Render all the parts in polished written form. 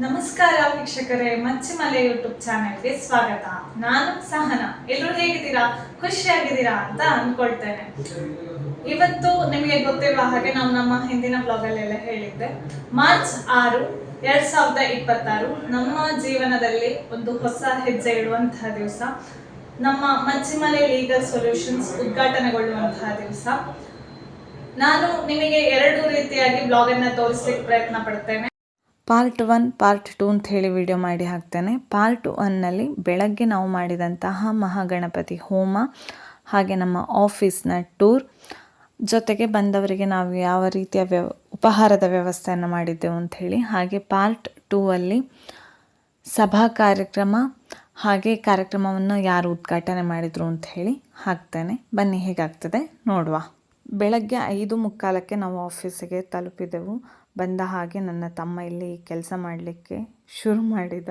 ನಮಸ್ಕಾರ ವೀಕ್ಷಕರೇ, ಮಚ್ಚಿಮಲೆ ಯೂಟ್ಯೂಬ್ ಚಾನೆಲ್ಗೆ ಸ್ವಾಗತ. ನಾನು ಸಹನಾ. ಎಲ್ಲರೂ ಹೇಗಿದ್ದೀರಾ? ಖುಷಿಯಾಗಿದ್ದೀರಾ ಅಂತ ಅನ್ಕೊಳ್ತೇನೆ. ಇವತ್ತು ನಿಮಗೆ ಗೊತ್ತಿರುವ ಹಾಗೆ ನಾವು ನಮ್ಮ ಹಿಂದಿನ ಬ್ಲಾಗಲ್ಲೆಲ್ಲ ಹೇಳಿದ್ದೆ, ಮಾರ್ಚ್ 6, 2026 ನಮ್ಮ ಜೀವನದಲ್ಲಿ ಒಂದು ಹೊಸ ಹೆಜ್ಜೆ ಇಡುವಂತಹ ದಿವಸ. ನಮ್ಮ ಮಚ್ಚಿಮಲೆ ಲೀಗಲ್ ಸೊಲ್ಯೂಷನ್ಸ್ ಉದ್ಘಾಟನೆಗೊಳ್ಳುವಂತಹ ದಿವಸ. ನಾನು ನಿಮಗೆ ಎರಡು ರೀತಿಯಾಗಿ ಬ್ಲಾಗನ್ನು ತೋರಿಸಲಿಕ್ಕೆ ಪ್ರಯತ್ನ ಪಡ್ತೇನೆ. ಪಾರ್ಟ್ 1, ಪಾರ್ಟ್ 2 ಅಂತ ಹೇಳಿ ವಿಡಿಯೋ ಮಾಡಿ ಹಾಕ್ತೇನೆ. ಪಾರ್ಟ್ 1ನಲ್ಲಿ ಬೆಳಗ್ಗೆ ನಾವು ಮಾಡಿದಂತಹ ಮಹಾಗಣಪತಿ ಹೋಮ, ಹಾಗೆ ನಮ್ಮ ಆಫೀಸ್ನ ಟೂರ್, ಜೊತೆಗೆ ಬಂದವರಿಗೆ ನಾವು ಯಾವ ರೀತಿಯ ಉಪಹಾರದ ವ್ಯವಸ್ಥೆಯನ್ನು ಮಾಡಿದ್ದೆವು ಅಂಥೇಳಿ, ಹಾಗೆ ಪಾರ್ಟ್ 2ಅಲ್ಲಿ ಸಭಾ ಕಾರ್ಯಕ್ರಮ, ಹಾಗೆ ಕಾರ್ಯಕ್ರಮವನ್ನು ಯಾರು ಉದ್ಘಾಟನೆ ಮಾಡಿದರು ಅಂತ ಹೇಳಿ ಹಾಕ್ತೇನೆ. ಬನ್ನಿ ಹೇಗಾಗ್ತದೆ ನೋಡುವ. ಬೆಳಗ್ಗೆ 5:45ಕ್ಕೆ ನಾವು ಆಫೀಸಿಗೆ ತಲುಪಿದೆವು. ಬಂದ ಹಾಗೆ ನನ್ನ ತಮ್ಮ ಇಲ್ಲಿ ಕೆಲಸ ಮಾಡಲಿಕ್ಕೆ ಶುರು ಮಾಡಿದ.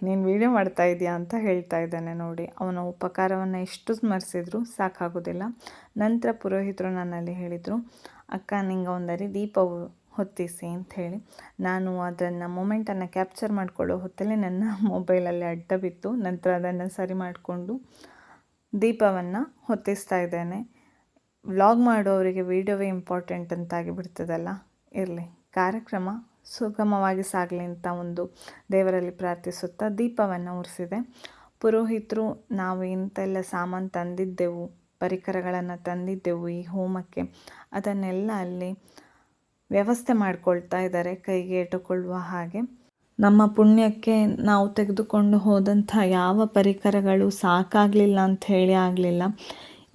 ನೀನು ವೀಡಿಯೋ ಮಾಡ್ತಾ ಇದೆಯಾ ಅಂತ ಹೇಳ್ತಾ ಇದ್ದಾನೆ ನೋಡಿ. ಅವನ ಉಪಕಾರವನ್ನು ಎಷ್ಟು ಸ್ಮರಿಸಿದ್ರು ಸಾಕಾಗೋದಿಲ್ಲ. ನಂತರ ಪುರೋಹಿತರು ನನ್ನಲ್ಲಿ ಹೇಳಿದರು, ಅಕ್ಕ ನಿಂಗೆ ಒಂದರಿ ದೀಪವು ಹೊತ್ತಿಸಿ ಅಂತ ಹೇಳಿ. ನಾನು ಅದನ್ನು ಮೊಮೆಂಟನ್ನು ಕ್ಯಾಪ್ಚರ್ ಮಾಡಿಕೊಳ್ಳೋ ಹೊತ್ತಲ್ಲಿ ನನ್ನ ಮೊಬೈಲಲ್ಲಿ ಅಡ್ಡ ಬಿತ್ತು. ನಂತರ ಅದನ್ನು ಸರಿ ಮಾಡಿಕೊಂಡು ದೀಪವನ್ನು ಹೊತ್ತಿಸ್ತಾ ಇದ್ದೇನೆ. ವ್ಲಾಗ್ ಮಾಡೋವರಿಗೆ ವೀಡಿಯೋವೇ ಇಂಪಾರ್ಟೆಂಟ್ ಅಂತಾಗಿ ಬಿಡ್ತದಲ್ಲ. ಇರಲಿ, ಕಾರ್ಯಕ್ರಮ ಸುಗಮವಾಗಿ ಸಾಗಲಿ ಅಂತ ಒಂದು ದೇವರಲ್ಲಿ ಪ್ರಾರ್ಥಿಸುತ್ತಾ ದೀಪವನ್ನು ಉರಿಸಿದೆ. ಪುರೋಹಿತರು ನಾವು ಇಂತೆಲ್ಲ ಸಾಮಾನು ತಂದಿದ್ದೆವು, ಪರಿಕರಗಳನ್ನು ತಂದಿದ್ದೆವು ಈ ಹೋಮಕ್ಕೆ, ಅದನ್ನೆಲ್ಲ ಅಲ್ಲಿ ವ್ಯವಸ್ಥೆ ಮಾಡಿಕೊಳ್ತಾ ಇದ್ದಾರೆ, ಕೈಗೆ ಇಟ್ಟುಕೊಳ್ಳುವ ಹಾಗೆ. ನಮ್ಮ ಪುಣ್ಯಕ್ಕೆ ನಾವು ತೆಗೆದುಕೊಂಡು ಹೋದಂಥ ಯಾವ ಪರಿಕರಗಳು ಸಾಕಾಗಲಿಲ್ಲ ಅಂತ ಹೇಳಿ ಆಗಲಿಲ್ಲ.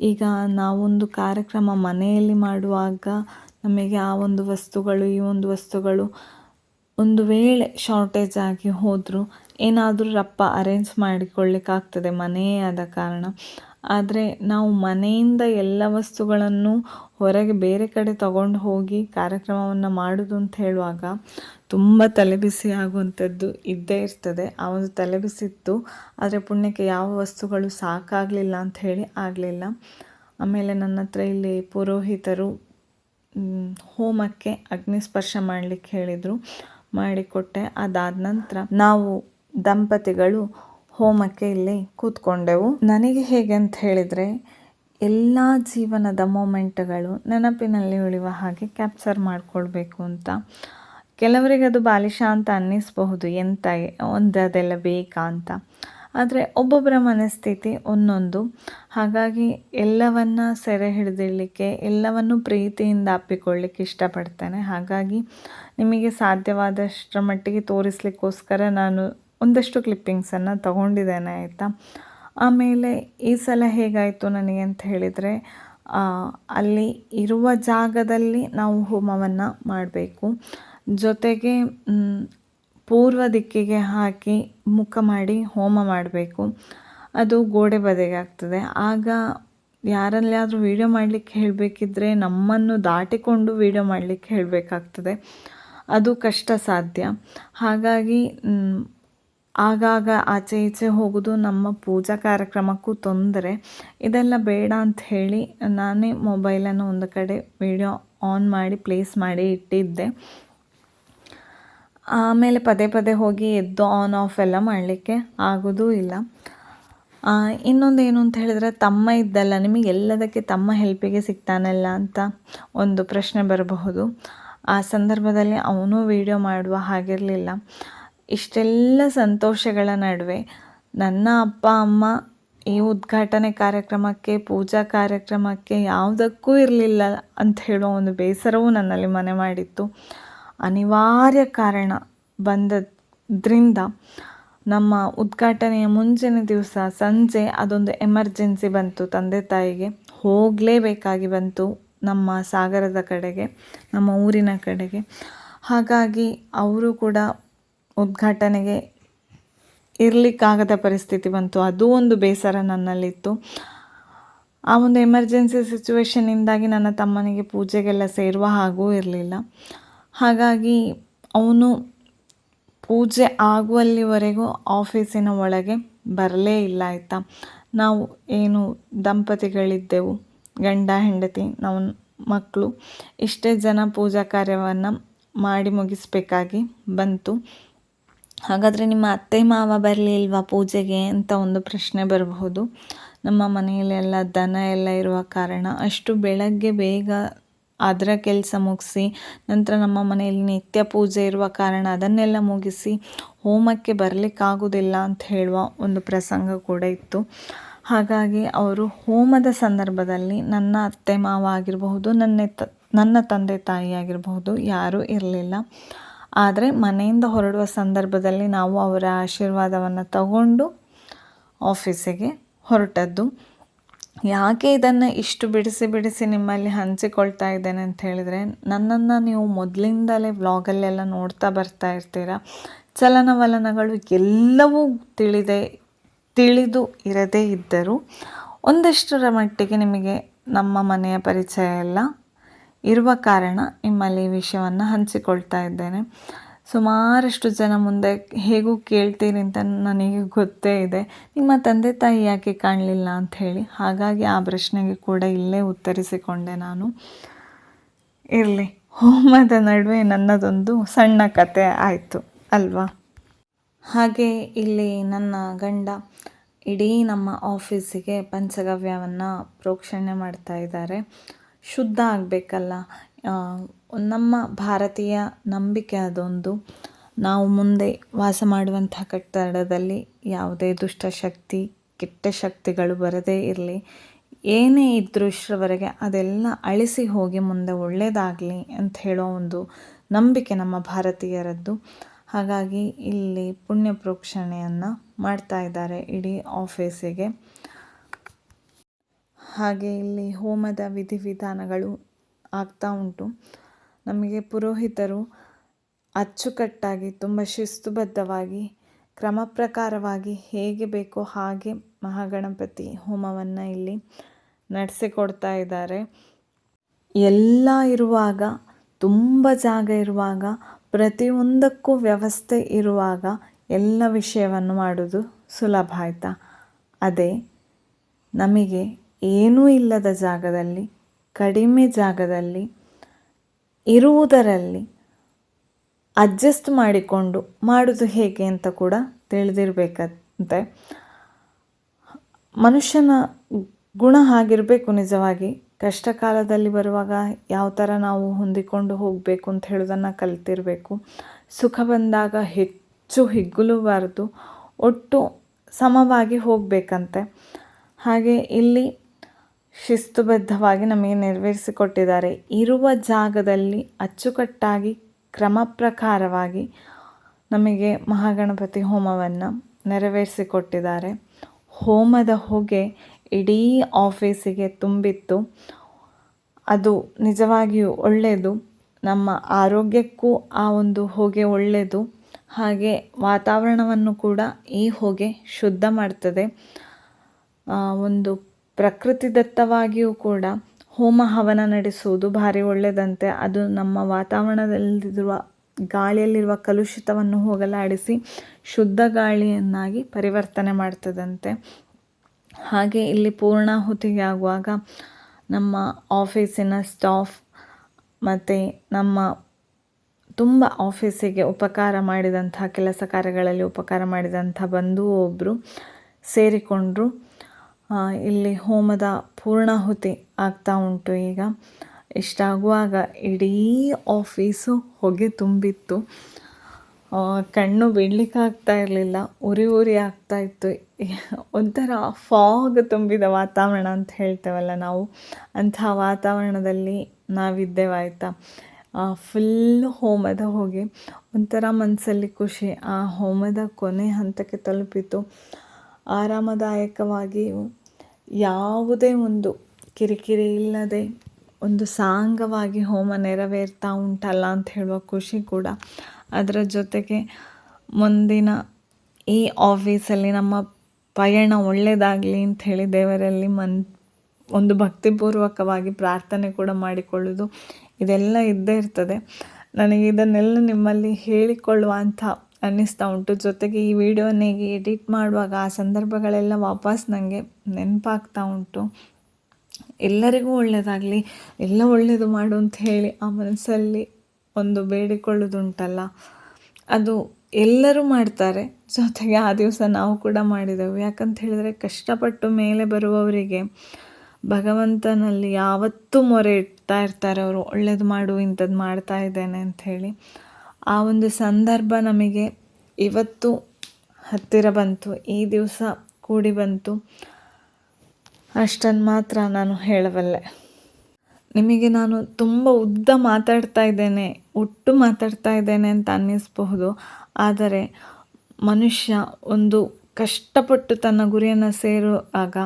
ಈಗ ನಾವೊಂದು ಕಾರ್ಯಕ್ರಮ ಮನೆಯಲ್ಲಿ ಮಾಡುವಾಗ ನಮಗೆ ಆ ಒಂದು ವಸ್ತುಗಳು ಈ ಒಂದು ವಸ್ತುಗಳು ಒಂದು ವೇಳೆ ಶಾರ್ಟೇಜ್ ಆಗಿ ಹೋದರೂ ಏನಾದರೂ ರಪ್ಪ ಅರೇಂಜ್ ಮಾಡಿಕೊಳ್ಳಿಕ್ಕಾಗ್ತದೆ ಮನೆಯೇ ಆದ ಕಾರಣ. ಆದರೆ ನಾವು ಮನೆಯಿಂದ ಎಲ್ಲ ವಸ್ತುಗಳನ್ನು ಹೊರಗೆ ಬೇರೆ ಕಡೆ ತಗೊಂಡು ಹೋಗಿ ಕಾರ್ಯಕ್ರಮವನ್ನು ಮಾಡೋದು ಅಂತ ಹೇಳುವಾಗ ತುಂಬ ತಲೆಬಿಸಿ ಆಗುವಂಥದ್ದು ಇದ್ದೇ ಇರ್ತದೆ. ಆ ಒಂದು ತಲೆಬಿಸಿತ್ತು. ಆದರೆ ಪುಣ್ಯಕ್ಕೆ ಯಾವ ವಸ್ತುಗಳು ಸಾಕಾಗಲಿಲ್ಲ ಅಂತ ಹೇಳಿ ಆಗಲಿಲ್ಲ. ಆಮೇಲೆ ನನ್ನ ಹತ್ರ ಇಲ್ಲಿ ಪುರೋಹಿತರು ಹೋಮಕ್ಕೆ ಅಗ್ನಿಸ್ಪರ್ಶ ಮಾಡಲಿಕ್ಕೆ ಹೇಳಿದರು, ಮಾಡಿಕೊಟ್ಟೆ. ಅದಾದ ನಂತರ ನಾವು ದಂಪತಿಗಳು ಹೋಮಕ್ಕೆ ಇಲ್ಲಿ ಕೂತ್ಕೊಂಡೆವು. ನನಗೆ ಹೇಗೆ ಅಂತ ಹೇಳಿದರೆ, ಎಲ್ಲ ಜೀವನದ ಮೊಮೆಂಟ್ಗಳು ನೆನಪಿನಲ್ಲಿ ಉಳಿಯುವ ಹಾಗೆ ಕ್ಯಾಪ್ಚರ್ ಮಾಡಿಕೊಳ್ಬೇಕು ಅಂತ. ಕೆಲವರಿಗೆ ಅದು ಬಾಲಿಶ ಅಂತ ಅನ್ನಿಸಬಹುದು, ಎಂತ ಅದೆಲ್ಲ ಬೇಕಾ ಅಂತ. ಆದರೆ ಒಬ್ಬೊಬ್ಬರ ಮನಸ್ಥಿತಿ ಒಂದೊಂದು. ಹಾಗಾಗಿ ಎಲ್ಲವನ್ನು ಸೆರೆ ಹಿಡಿದಿಡಲಿಕ್ಕೆ, ಎಲ್ಲವನ್ನು ಪ್ರೀತಿಯಿಂದ ಅಪ್ಪಿಕೊಳ್ಳಿಕ್ಕೆ ಇಷ್ಟಪಡ್ತೇನೆ. ಹಾಗಾಗಿ ನಿಮಗೆ ಸಾಧ್ಯವಾದಷ್ಟರ ಮಟ್ಟಿಗೆ ತೋರಿಸ್ಲಿಕ್ಕೋಸ್ಕರ ನಾನು ಒಂದಷ್ಟು ಕ್ಲಿಪ್ಪಿಂಗ್ಸನ್ನು ತಗೊಂಡಿದ್ದೇನೆ, ಆಯಿತಾ. ಆಮೇಲೆ ಈ ಸಲ ಹೇಗಾಯಿತು ನನಗೆ ಅಂತ ಹೇಳಿದರೆ, ಅಲ್ಲಿ ಇರುವ ಜಾಗದಲ್ಲಿ ನಾವು ಹೋಮವನ್ನು ಮಾಡಬೇಕು. ಜೊತೆಗೆ ಪೂರ್ವ ದಿಕ್ಕಿಗೆ ಹಾಕಿ ಮುಖ ಮಾಡಿ ಹೋಮ ಮಾಡಬೇಕು. ಅದು ಗೋಡೆ ಬದಿಗೆ ಆಗ್ತದೆ. ಆಗ ಯಾರಲ್ಲಾದರೂ ವೀಡಿಯೋ ಮಾಡಲಿಕ್ಕೆ ಹೇಳಬೇಕಿದ್ರೆ ನಮ್ಮನ್ನು ದಾಟಿಕೊಂಡು ವೀಡಿಯೋ ಮಾಡಲಿಕ್ಕೆ ಹೇಳಬೇಕಾಗ್ತದೆ. ಅದು ಕಷ್ಟ ಸಾಧ್ಯ. ಹಾಗಾಗಿ ಆಗಾಗ ಆಚೆ ಈಚೆ ಹೋಗೋದು ನಮ್ಮ ಪೂಜಾ ಕಾರ್ಯಕ್ರಮಕ್ಕೂ ತೊಂದರೆ. ಇದೆಲ್ಲ ಬೇಡ ಅಂತ ಹೇಳಿ ನಾನೇ ಮೊಬೈಲನ್ನು ಒಂದು ಕಡೆ ವೀಡಿಯೋ ಆನ್ ಮಾಡಿ ಪ್ಲೇಸ್ ಮಾಡಿ ಇಟ್ಟಿದ್ದೆ. ಆಮೇಲೆ ಪದೇ ಪದೇ ಹೋಗಿ ಎದ್ದು ಆನ್ ಆಫ್ ಎಲ್ಲ ಮಾಡಲಿಕ್ಕೆ ಆಗೋದೂ ಇಲ್ಲ. ಇನ್ನೊಂದು ಏನು ಅಂತ ಹೇಳಿದರೆ, ತಮ್ಮ ಇದ್ದಲ್ಲ ನಿಮಗೆ ಎಲ್ಲದಕ್ಕೆ ತಮ್ಮ ಹೆಲ್ಪಿಗೆ ಸಿಗ್ತಾನಲ್ಲ ಅಂತ ಒಂದು ಪ್ರಶ್ನೆ ಬರಬಹುದು. ಆ ಸಂದರ್ಭದಲ್ಲಿ ಅವನು ವೀಡಿಯೋ ಮಾಡುವ ಹಾಗಿರಲಿಲ್ಲ. ಇಷ್ಟೆಲ್ಲ ಸಂತೋಷಗಳ ನಡುವೆ ನನ್ನ ಅಪ್ಪ ಅಮ್ಮ ಈ ಉದ್ಘಾಟನೆ ಕಾರ್ಯಕ್ರಮಕ್ಕೆ, ಪೂಜಾ ಕಾರ್ಯಕ್ರಮಕ್ಕೆ ಯಾವುದಕ್ಕೂ ಇರಲಿಲ್ಲ ಅಂತ ಹೇಳೋ ಒಂದು ಬೇಸರವೂ ನನ್ನಲ್ಲಿ ಮನೆ ಮಾಡಿತ್ತು. ಅನಿವಾರ್ಯ ಕಾರಣ ಬಂದದ್ರಿಂದ ನಮ್ಮ ಉದ್ಘಾಟನೆಯ ಮುಂಚಿನ ದಿವಸ ಸಂಜೆ ಅದೊಂದು ಎಮರ್ಜೆನ್ಸಿ ಬಂತು. ತಂದೆ ತಾಯಿಗೆ ಹೋಗಲೇಬೇಕಾಗಿ ಬಂತು ನಮ್ಮ ಸಾಗರದ ಕಡೆಗೆ, ನಮ್ಮ ಊರಿನ ಕಡೆಗೆ. ಹಾಗಾಗಿ ಅವರು ಕೂಡ ಉದ್ಘಾಟನೆಗೆ ಇರಲಿಕ್ಕಾಗದ ಪರಿಸ್ಥಿತಿ ಬಂತು. ಅದು ಒಂದು ಬೇಸರ ನನ್ನಲ್ಲಿತ್ತು. ಆ ಒಂದು ಎಮರ್ಜೆನ್ಸಿ ಸಿಚುವೇಶನ್ನಿಂದಾಗಿ ನನ್ನ ತಮ್ಮನಿಗೆ ಪೂಜೆಗೆಲ್ಲ ಸೇರುವ ಹಾಗೂ ಇರಲಿಲ್ಲ. ಹಾಗಾಗಿ ಅವನು ಪೂಜೆ ಆಗುವಲ್ಲಿವರೆಗೂ ಆಫೀಸಿನ ಒಳಗೆ ಬರಲೇ ಇಲ್ಲ, ಆಯಿತಾ. ನಾವು ಏನು ದಂಪತಿಗಳಿದ್ದೆವು, ಗಂಡ ಹೆಂಡತಿ, ನಾವು ಮಕ್ಕಳು, ಇಷ್ಟೇ ಜನ ಪೂಜಾ ಕಾರ್ಯವನ್ನು ಮಾಡಿ ಮುಗಿಸಬೇಕಾಗಿ ಬಂತು. ಹಾಗಾದರೆ ನಿಮ್ಮ ಅತ್ತೆ ಮಾವ ಬರಲಿಲ್ವಾ ಪೂಜೆಗೆ ಅಂತ ಒಂದು ಪ್ರಶ್ನೆ ಬರಬಹುದು. ನಮ್ಮ ಮನೆಯಲ್ಲೆಲ್ಲ ದನ ಎಲ್ಲ ಇರುವ ಕಾರಣ ಅಷ್ಟು ಬೆಳಗ್ಗೆ ಬೇಗ ಅದರ ಕೆಲಸ ಮುಗಿಸಿ ನಂತರ ನಮ್ಮ ಮನೆಯಲ್ಲಿ ನಿತ್ಯ ಪೂಜೆ ಇರುವ ಕಾರಣ ಅದನ್ನೆಲ್ಲ ಮುಗಿಸಿ ಹೋಮಕ್ಕೆ ಬರಲಿಕ್ಕಾಗೋದಿಲ್ಲ ಅಂತ ಹೇಳುವ ಒಂದು ಪ್ರಸಂಗ ಕೂಡ ಇತ್ತು. ಹಾಗಾಗಿ ಅವರು ಹೋಮದ ಸಂದರ್ಭದಲ್ಲಿ ನನ್ನ ಅತ್ತೆ ಮಾವ ಆಗಿರಬಹುದು, ನನ್ನ ತಂದೆ ತಾಯಿ ಆಗಿರಬಹುದು, ಯಾರೂ ಇರಲಿಲ್ಲ. ಆದರೆ ಮನೆಯಿಂದ ಹೊರಡುವ ಸಂದರ್ಭದಲ್ಲಿ ನಾವು ಅವರ ಆಶೀರ್ವಾದವನ್ನು ತಗೊಂಡು ಆಫೀಸಿಗೆ ಹೊರಟದ್ದು. ಯಾಕೆ ಇದನ್ನು ಇಷ್ಟು ಬಿಡಿಸಿ ನಿಮ್ಮಲ್ಲಿ ಹಂಚಿಕೊಳ್ತಾ ಇದ್ದೇನೆ ಅಂತ ಹೇಳಿದರೆ, ನನ್ನನ್ನು ನೀವು ಮೊದಲಿಂದಲೇ ವ್ಲಾಗಲ್ಲೆಲ್ಲ ನೋಡ್ತಾ ಬರ್ತಾ ಇರ್ತೀರ. ಚಲನವಲನಗಳು ಎಲ್ಲವೂ ತಿಳಿದು ಇರದೇ ಇದ್ದರೂ ಒಂದಷ್ಟರ ಮಟ್ಟಿಗೆ ನಿಮಗೆ ನಮ್ಮ ಮನೆಯ ಪರಿಚಯ ಎಲ್ಲ ಇರುವ ಕಾರಣ ನಿಮ್ಮಲ್ಲಿ ಈ ವಿಷಯವನ್ನು ಹಂಚಿಕೊಳ್ತಾ ಇದ್ದೇನೆ. ಸುಮಾರಷ್ಟು ಜನ ಮುಂದೆ ಹೇಗೂ ಕೇಳ್ತೀರಿ ಅಂತ ನನಗೆ ಗೊತ್ತೇ ಇದೆ, ನಿಮ್ಮ ತಂದೆ ತಾಯಿ ಯಾಕೆ ಕಾಣಲಿಲ್ಲ ಅಂಥೇಳಿ. ಹಾಗಾಗಿ ಆ ಪ್ರಶ್ನೆಗೆ ಕೂಡ ಇಲ್ಲೇ ಉತ್ತರಿಸಿಕೊಂಡೆ ನಾನು. ಇರಲಿ, ಹೋಮದ ನಡುವೆ ನನ್ನದೊಂದು ಸಣ್ಣ ಕತೆ ಆಯಿತು ಅಲ್ವಾ. ಹಾಗೆ ಇಲ್ಲಿ ನನ್ನ ಗಂಡ ಇಡೀ ನಮ್ಮ ಆಫೀಸಿಗೆ ಪಂಚಗವ್ಯವನ್ನು ಪ್ರೋಕ್ಷಣೆ ಮಾಡ್ತಾ ಇದ್ದಾರೆ. ಶುದ್ಧ ಆಗಬೇಕಲ್ಲ, ನಮ್ಮ ಭಾರತೀಯ ನಂಬಿಕೆ ಅದೊಂದು. ನಾವು ಮುಂದೆ ವಾಸ ಮಾಡುವಂಥ ಕಟ್ಟಡದಲ್ಲಿ ಯಾವುದೇ ದುಷ್ಟಶಕ್ತಿ ಕೆಟ್ಟ ಶಕ್ತಿಗಳು ಬರದೇ ಇರಲಿ, ಏನೇ ಇದ್ದರೂ ಇಷ್ಟರವರೆಗೆ ಅದೆಲ್ಲ ಅಳಿಸಿ ಹೋಗಿ ಮುಂದೆ ಒಳ್ಳೆಯದಾಗಲಿ ಅಂತ ಹೇಳೋ ಒಂದು ನಂಬಿಕೆ ನಮ್ಮ ಭಾರತೀಯರದ್ದು. ಹಾಗಾಗಿ ಇಲ್ಲಿ ಪುಣ್ಯ ಪ್ರೋಕ್ಷಣೆಯನ್ನು ಮಾಡ್ತಾ ಇದ್ದಾರೆ ಇಡೀ ಆಫೀಸಿಗೆ. ಹಾಗೆ ಇಲ್ಲಿ ಹೋಮದ ವಿಧಿವಿಧಾನಗಳು ಆಗ್ತಾ ಉಂಟು. ನಮಗೆ ಪುರೋಹಿತರು ಅಚ್ಚುಕಟ್ಟಾಗಿ ತುಂಬ ಶಿಸ್ತುಬದ್ಧವಾಗಿ ಕ್ರಮ ಪ್ರಕಾರವಾಗಿ ಹೇಗೆ ಬೇಕೋ ಹಾಗೆ ಮಹಾಗಣಪತಿ ಹೋಮವನ್ನು ಇಲ್ಲಿ ನಡೆಸಿಕೊಡ್ತಾ ಇದ್ದಾರೆ. ಎಲ್ಲ ಇರುವಾಗ, ತುಂಬ ಜಾಗ ಇರುವಾಗ, ಪ್ರತಿಯೊಂದಕ್ಕೂ ವ್ಯವಸ್ಥೆ ಇರುವಾಗ ಎಲ್ಲ ವಿಷಯವನ್ನು ಮಾಡೋದು ಸುಲಭ ಆಯಿತಾ. ಅದೇ ನಮಗೆ ಏನೂ ಇಲ್ಲದ ಜಾಗದಲ್ಲಿ, ಕಡಿಮೆ ಜಾಗದಲ್ಲಿ ಇರುವುದರಲ್ಲಿ ಅಡ್ಜಸ್ಟ್ ಮಾಡಿಕೊಂಡು ಮಾಡೋದು ಹೇಗೆ ಅಂತ ಕೂಡ ತಿಳಿದಿರಬೇಕಂತೆ. ಮನುಷ್ಯನ ಗುಣ ಹಾಗಿರಬೇಕು ನಿಜವಾಗಿ. ಕಷ್ಟ ಕಾಲದಲ್ಲಿ ಬರುವಾಗ ಯಾವ ಥರ ನಾವು ಹೊಂದಿಕೊಂಡು ಹೋಗಬೇಕು ಅಂತ ಹೇಳೋದನ್ನು ಕಲಿತಿರಬೇಕು. ಸುಖ ಬಂದಾಗ ಹೆಚ್ಚು ಹಿಗ್ಗಲೂಬಾರದು, ಒಟ್ಟು ಸಮವಾಗಿ ಹೋಗಬೇಕಂತೆ. ಹಾಗೆ ಇಲ್ಲಿ ಶಿಸ್ತುಬದ್ಧವಾಗಿ ನಮಗೆ ನೆರವೇರಿಸಿಕೊಟ್ಟಿದ್ದಾರೆ. ಇರುವ ಜಾಗದಲ್ಲಿ ಅಚ್ಚುಕಟ್ಟಾಗಿ ಕ್ರಮ ಪ್ರಕಾರವಾಗಿ ನಮಗೆ ಮಹಾಗಣಪತಿ ಹೋಮವನ್ನು ನೆರವೇರಿಸಿಕೊಟ್ಟಿದ್ದಾರೆ. ಹೋಮದ ಹೊಗೆ ಇಡೀ ಆಫೀಸಿಗೆ ತುಂಬಿತ್ತು. ಅದು ನಿಜವಾಗಿಯೂ ಒಳ್ಳೆಯದು. ನಮ್ಮ ಆರೋಗ್ಯಕ್ಕೂ ಆ ಒಂದು ಹೊಗೆ ಒಳ್ಳೆಯದು. ಹಾಗೆ ವಾತಾವರಣವನ್ನು ಕೂಡ ಈ ಹೊಗೆ ಶುದ್ಧ ಮಾಡ್ತದೆ. ಒಂದು ಪ್ರಕೃತಿದತ್ತವಾಗಿಯೂ ಕೂಡ ಹೋಮ ಹವನ ನಡೆಸುವುದು ಭಾರಿ ಒಳ್ಳೆಯದಂತೆ. ಅದು ನಮ್ಮ ವಾತಾವರಣದಲ್ಲಿರುವ ಗಾಳಿಯಲ್ಲಿರುವ ಕಲುಷಿತವನ್ನು ಹೋಗಲಾಡಿಸಿ ಶುದ್ಧ ಗಾಳಿಯನ್ನಾಗಿ ಪರಿವರ್ತನೆ ಮಾಡ್ತದಂತೆ. ಹಾಗೆ ಇಲ್ಲಿ ಪೂರ್ಣಾಹುತಿಗೆ ಆಗುವಾಗ ನಮ್ಮ ಆಫೀಸಿನ ಸ್ಟಾಫ್ ಮತ್ತು ನಮ್ಮ ತುಂಬ ಆಫೀಸಿಗೆ ಉಪಕಾರ ಮಾಡಿದಂಥ, ಕೆಲಸ ಕಾರ್ಯಗಳಲ್ಲಿ ಉಪಕಾರ ಮಾಡಿದಂಥ ಬಂಧು ಒಬ್ಬರು ಸೇರಿಕೊಂಡ್ರು. ಇಲ್ಲಿ ಹೋಮದ ಪೂರ್ಣಾಹುತಿ ಆಗ್ತಾ ಉಂಟು. ಈಗ ಇಷ್ಟಾಗುವಾಗ ಇಡೀ ಆಫೀಸು ಹೊಗೆ ತುಂಬಿತ್ತು. ಕಣ್ಣು ಬಿಡಲಿಕ್ಕಾಗ್ತಾ ಇರಲಿಲ್ಲ, ಉರಿ ಆಗ್ತಾ ಇತ್ತು. ಒಂಥರ ಫಾಗ್ ತುಂಬಿದ ವಾತಾವರಣ ಅಂತ ಹೇಳ್ತೇವಲ್ಲ ನಾವು, ಅಂಥ ವಾತಾವರಣದಲ್ಲಿ ನಾವಿದ್ದೇವಾಯ್ತಾ. ಫುಲ್ಲು ಹೋಮದ ಹೊಗೆ, ಒಂಥರ ಮನಸ್ಸಲ್ಲಿ ಖುಷಿ. ಆ ಹೋಮದ ಕೊನೆ ಹಂತಕ್ಕೆ ತಲುಪಿತು. ಆರಾಮದಾಯಕವಾಗಿ ಯಾವುದೇ ಒಂದು ಕಿರಿಕಿರಿ ಇಲ್ಲದೆ ಒಂದು ಸಾಂಗವಾಗಿ ಹೋಮ ನೆರವೇರ್ತಾ ಉಂಟಲ್ಲ ಅಂತ ಹೇಳುವ ಖುಷಿ ಕೂಡ. ಅದರ ಜೊತೆಗೆ ಮುಂದಿನ ಈ ಆಫೀಸಲ್ಲಿ ನಮ್ಮ ಪಯಣ ಒಳ್ಳೆಯದಾಗಲಿ ಅಂಥೇಳಿ ದೇವರಲ್ಲಿ ಒಂದು ಭಕ್ತಿಪೂರ್ವಕವಾಗಿ ಪ್ರಾರ್ಥನೆ ಕೂಡ ಮಾಡಿಕೊಳ್ಳೋದು, ಇದೆಲ್ಲ ಇದ್ದೇ ಇರ್ತದೆ. ನನಗೆ ಇದನ್ನೆಲ್ಲ ನಿಮ್ಮಲ್ಲಿ ಹೇಳಿಕೊಳ್ಳುವ ಅಂತ ಅನ್ನಿಸ್ತಾ ಉಂಟು. ಜೊತೆಗೆ ಈ ವಿಡಿಯೋನಿಗೆ ಎಡಿಟ್ ಮಾಡುವಾಗ ಆ ಸಂದರ್ಭಗಳೆಲ್ಲ ವಾಪಸ್ ನನಗೆ ನೆನಪಾಗ್ತಾ ಉಂಟು. ಎಲ್ಲರಿಗೂ ಒಳ್ಳೆಯದಾಗಲಿ, ಎಲ್ಲ ಒಳ್ಳೆಯದು ಮಾಡು ಅಂತ ಹೇಳಿ ಆ ಮನಸ್ಸಲ್ಲಿ ಒಂದು ಬೇಡಿಕೊಳ್ಳೋದುಂಟಲ್ಲ, ಅದು ಎಲ್ಲರೂ ಮಾಡ್ತಾರೆ, ಜೊತೆಗೆ ಆ ದಿವಸ ನಾವು ಕೂಡ ಮಾಡಿದೆವು. ಯಾಕಂತ ಹೇಳಿದರೆ ಕಷ್ಟಪಟ್ಟು ಮೇಲೆ ಬರುವವರಿಗೆ ಭಗವಂತನಲ್ಲಿ ಯಾವತ್ತೂ ಮೊರೆ ಇಡ್ತಾ ಇರ್ತಾರೆ ಅವರು, ಒಳ್ಳೇದು ಮಾಡು, ಇಂಥದ್ದು ಮಾಡ್ತಾ ಇದ್ದೇನೆ ಅಂಥೇಳಿ. ಆ ಒಂದು ಸಂದರ್ಭ ನಮಗೆ ಇವತ್ತು ಹತ್ತಿರ ಬಂತು, ಈ ದಿವಸ ಕೂಡಿ ಬಂತು, ಅಷ್ಟನ್ನು ಮಾತ್ರ ನಾನು ಹೇಳಬಲ್ಲೆ. ನಿಮಗೆ ನಾನು ತುಂಬ ಉದ್ದ ಮಾತಾಡ್ತಾ ಇದ್ದೇನೆ, ಮಾತಾಡ್ತಾ ಇದ್ದೇನೆ ಅಂತ ಅನ್ನಿಸಬಹುದು. ಆದರೆ ಮನುಷ್ಯ ಒಂದು ಕಷ್ಟಪಟ್ಟು ತನ್ನ ಗುರಿಯನ್ನು ಸೇರುವಾಗ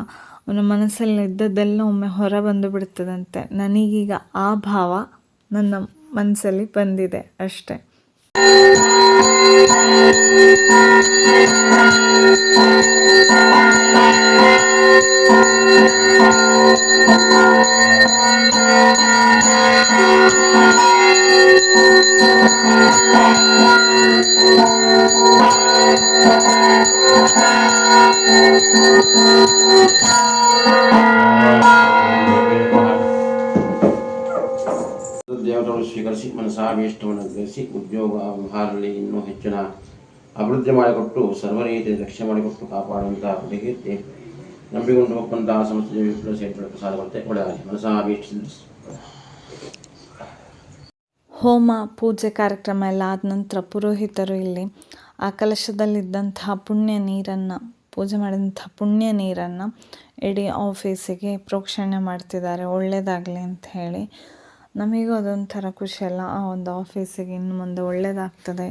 ಅವನ ಮನಸ್ಸಲ್ಲಿ ಇದ್ದದ್ದೆಲ್ಲ ಒಮ್ಮೆ ಹೊರ ಬಂದು ಬಿಡ್ತದಂತೆ. ನನಗೀಗ ಆ ಭಾವ ನನ್ನ ಮನಸ್ಸಲ್ಲಿ ಬಂದಿದೆ ಅಷ್ಟೆ. ದೇವರನ್ನು ಸ್ವೀಕರಿಸಿ ಮನಸಾಭೀಷ್ಟವನ್ನು ಗ್ರಹಿಸಿ ಉದ್ಯೋಗ ವ್ಯವಹಾರದಲ್ಲಿ ಇನ್ನೂ ಹೆಚ್ಚಿನ ಅಭಿವೃದ್ಧಿ ಮಾಡಿಕೊಟ್ಟು ಸರ್ವರೀತಿಯ ರಕ್ಷಣೆ ಮಾಡಿಕೊಟ್ಟು ಕಾಪಾಡುವಂತಹ ಹುಡುಗಿರ್ತಿ ನಂಬಿಕೊಂಡು ಹೋಗುವಂತಹ ಸಂಸ್ಥೆ ವಿಪ್ಲವ ಸೇರ್ಪಡೆ ಪ್ರಸಾದ ಬರುತ್ತೆ. ಒಳ್ಳೆಯದಾಗಲಿ. ಮನಸಾಭೀಷ್ಟ ಹೋಮ ಪೂಜೆ ಕಾರ್ಯಕ್ರಮ ಎಲ್ಲ ಆದ ನಂತರ ಪುರೋಹಿತರು ಇಲ್ಲಿ ಆ ಕಲಶದಲ್ಲಿದ್ದಂತಹ ಪುಣ್ಯ ನೀರನ್ನು, ಪೂಜೆ ಮಾಡಿದಂಥ ಪುಣ್ಯ ನೀರನ್ನು ಇಡೀ ಆಫೀಸಿಗೆ ಪ್ರೋಕ್ಷಣೆ ಮಾಡ್ತಿದ್ದಾರೆ, ಒಳ್ಳೆಯದಾಗಲಿ ಅಂತ ಹೇಳಿ. ನಮಗೂ ಅದೊಂಥರ ಖುಷಿಯಲ್ಲ, ಆ ಒಂದು ಆಫೀಸಿಗೆ ಇನ್ನು ಮುಂದೆ ಒಳ್ಳೆಯದಾಗ್ತದೆ,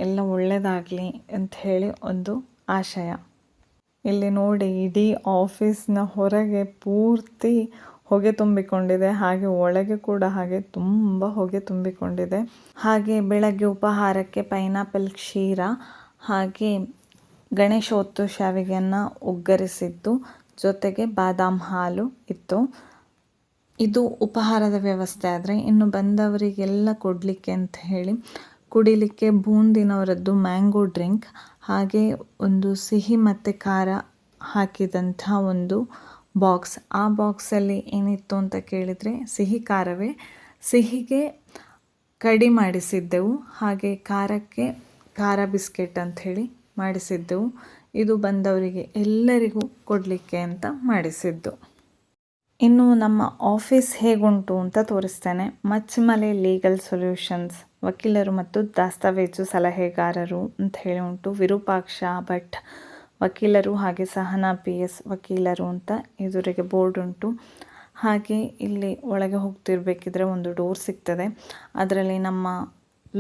ಎಲ್ಲ ಒಳ್ಳೆಯದಾಗಲಿ ಅಂತ ಹೇಳಿ ಒಂದು ಆಶಯ. ಇಲ್ಲಿ ನೋಡಿ, ಇಡೀ ಆಫೀಸ್ನ ಹೊರಗೆ ಪೂರ್ತಿ ಹೊಗೆ ತುಂಬಿಕೊಂಡಿದೆ, ಹಾಗೆ ಒಳಗೆ ಕೂಡ ಹಾಗೆ ತುಂಬ ಹೊಗೆ ತುಂಬಿಕೊಂಡಿದೆ. ಹಾಗೆ ಬೆಳಗ್ಗೆ ಉಪಹಾರಕ್ಕೆ ಪೈನಾಪಲ್ ಕ್ಷೀರ ಹಾಗೆ ಗಣೇಶೋತ್ತು ಶಾವಿಗೆಯನ್ನು ಒಗ್ಗರಿಸಿದ್ದು, ಜೊತೆಗೆ ಬಾದಾಮ್ ಹಾಲು ಇತ್ತು. ಇದು ಉಪಹಾರದ ವ್ಯವಸ್ಥೆ. ಆದರೆ ಇನ್ನು ಬಂದವರಿಗೆಲ್ಲ ಕೊಡಲಿಕ್ಕೆ ಅಂತ ಹೇಳಿ ಕುಡಿಲಿಕ್ಕೆ ಬೂಂದಿನವರದ್ದು ಮ್ಯಾಂಗೋ ಡ್ರಿಂಕ್, ಹಾಗೆ ಒಂದು ಸಿಹಿ ಮತ್ತು ಖಾರ ಹಾಕಿದಂಥ ಒಂದು ಬಾಕ್ಸ್. ಆ ಬಾಕ್ಸಲ್ಲಿ ಏನಿತ್ತು ಅಂತ ಕೇಳಿದರೆ ಸಿಹಿ ಖಾರವೇ. ಸಿಹಿಗೆ ಕಡಿ ಮಾಡಿಸಿದ್ದೆವು, ಹಾಗೆ ಖಾರಕ್ಕೆ ಖಾರ ಬಿಸ್ಕೆಟ್ ಅಂಥೇಳಿ ಮಾಡಿಸಿದ್ದೆವು. ಇದು ಬಂದವರಿಗೆ ಎಲ್ಲರಿಗೂ ಕೊಡಲಿಕ್ಕೆ ಅಂತ ಮಾಡಿಸಿದ್ದು. ಇನ್ನು ನಮ್ಮ ಆಫೀಸ್ ಹೇಗುಂಟು ಅಂತ ತೋರಿಸ್ತೇನೆ. ಮಚ್ಚಿಮಲೆ ಲೀಗಲ್ ಸೊಲ್ಯೂಷನ್ಸ್, ವಕೀಲರು ಮತ್ತು ದಾಸ್ತಾವೇಜು ಸಲಹೆಗಾರರು ಅಂತ ಹೇಳಿ ಉಂಟು. ವಿರೂಪಾಕ್ಷ ಭಟ್ ವಕೀಲರು, ಹಾಗೆ ಸಹನಾ PS ವಕೀಲರು ಅಂತ ಎದುರಿಗೆ ಬೋರ್ಡ್ ಉಂಟು. ಹಾಗೆ ಇಲ್ಲಿ ಒಳಗೆ ಹೋಗ್ತಿರ್ಬೇಕಿದ್ರೆ ಒಂದು ಡೋರ್ ಸಿಗ್ತದೆ, ಅದರಲ್ಲಿ ನಮ್ಮ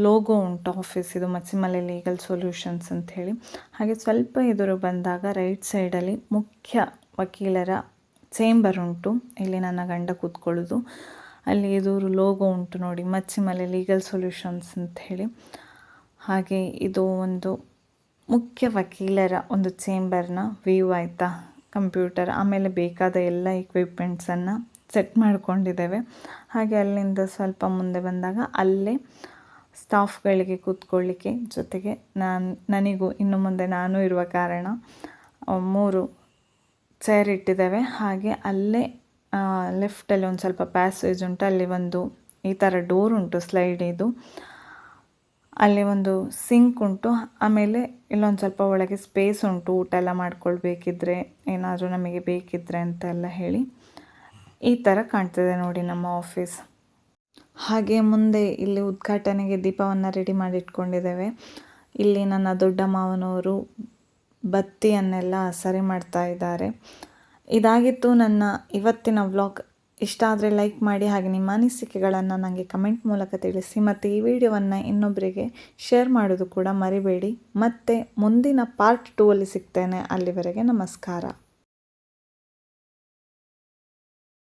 ಲೋಗೋ ಉಂಟು ಆಫೀಸ್, ಇದು ಮಚ್ಚಿಮಲೆ ಲೀಗಲ್ ಸೊಲ್ಯೂಷನ್ಸ್ ಅಂಥೇಳಿ. ಹಾಗೆ ಸ್ವಲ್ಪ ಎದುರು ಬಂದಾಗ ರೈಟ್ ಸೈಡಲ್ಲಿ ಮುಖ್ಯ ವಕೀಲರ ಚೇಂಬರ್ ಉಂಟು, ಇಲ್ಲಿ ನನ್ನ ಗಂಡ ಕೂತ್ಕೊಳ್ಳೋದು. ಅಲ್ಲಿ ಎದುರು ಲೋಗೋ ಉಂಟು ನೋಡಿ, ಮಚ್ಚಿಮಲೆ ಲೀಗಲ್ ಸೊಲ್ಯೂಷನ್ಸ್ ಅಂಥೇಳಿ. ಹಾಗೆ ಇದು ಒಂದು ಮುಖ್ಯ ವಕೀಲರ ಒಂದು ಚೇಂಬರ್ನ ವ್ಯೂ ಆಯಿತಾ. ಕಂಪ್ಯೂಟರ್ ಆಮೇಲೆ ಬೇಕಾದ ಎಲ್ಲ ಇಕ್ವಿಪ್ಮೆಂಟ್ಸನ್ನು ಸೆಟ್ ಮಾಡ್ಕೊಂಡಿದ್ದೇವೆ. ಹಾಗೆ ಅಲ್ಲಿಂದ ಸ್ವಲ್ಪ ಮುಂದೆ ಬಂದಾಗ ಅಲ್ಲೇ ಸ್ಟಾಫ್ಗಳಿಗೆ ಕೂತ್ಕೊಳ್ಳಿಕ್ಕೆ, ಜೊತೆಗೆ ನನಗೂ ಇನ್ನು ಮುಂದೆ ನಾನು ಇರುವ ಕಾರಣ 3 ಚೇರ್ ಇಟ್ಟಿದ್ದೇವೆ. ಹಾಗೆ ಅಲ್ಲೇ ಲೆಫ್ಟಲ್ಲಿ ಒಂದು ಸ್ವಲ್ಪ ಪ್ಯಾಸೇಜ್ ಉಂಟು, ಅಲ್ಲಿ ಒಂದು ಈ ಥರ ಡೋರ್ ಉಂಟು ಸ್ಲೈಡ್ ಇದು, ಅಲ್ಲಿ ಒಂದು ಸಿಂಕ್ ಉಂಟು. ಆಮೇಲೆ ಇಲ್ಲೊಂದು ಸ್ವಲ್ಪ ಒಳಗೆ ಸ್ಪೇಸ್ ಉಂಟು, ಊಟ ಎಲ್ಲ ಮಾಡ್ಕೊಳ್ಬೇಕಿದ್ರೆ, ಏನಾದರೂ ನಮಗೆ ಬೇಕಿದ್ರೆ ಅಂತೆಲ್ಲ ಹೇಳಿ. ಈ ಥರ ಕಾಣ್ತದೆ ನೋಡಿ ನಮ್ಮ ಆಫೀಸ್. ಹಾಗೆ ಮುಂದೆ ಇಲ್ಲಿ ಉದ್ಘಾಟನೆಗೆ ದೀಪವನ್ನು ರೆಡಿ ಮಾಡಿ ಇಟ್ಕೊಂಡಿದ್ದೇವೆ. ಇಲ್ಲಿ ನನ್ನ ದೊಡ್ಡ ಮಾವನವರು ಬತ್ತಿಯನ್ನೆಲ್ಲ ಸರಿ ಮಾಡ್ತಾ ಇದ್ದಾರೆ. ಇದಾಗಿತ್ತು ನನ್ನ ಇವತ್ತಿನ ವ್ಲಾಗ್. ಇಷ್ಟ ಆದರೆ ಲೈಕ್ ಮಾಡಿ, ಹಾಗೆ ನಿಮ್ಮ ಅನಿಸಿಕೆಗಳನ್ನು ನನಗೆ ಕಮೆಂಟ್ ಮೂಲಕ ತಿಳಿಸಿ, ಮತ್ತು ಈ ವಿಡಿಯೋವನ್ನು ಇನ್ನೊಬ್ಬರಿಗೆ ಶೇರ್ ಮಾಡೋದು ಕೂಡ ಮರಿಬೇಡಿ. ಮತ್ತು ಮುಂದಿನ ಪಾರ್ಟ್ 2 ಅಲ್ಲಿ ಸಿಗ್ತೇನೆ. ಅಲ್ಲಿವರೆಗೆ ನಮಸ್ಕಾರ.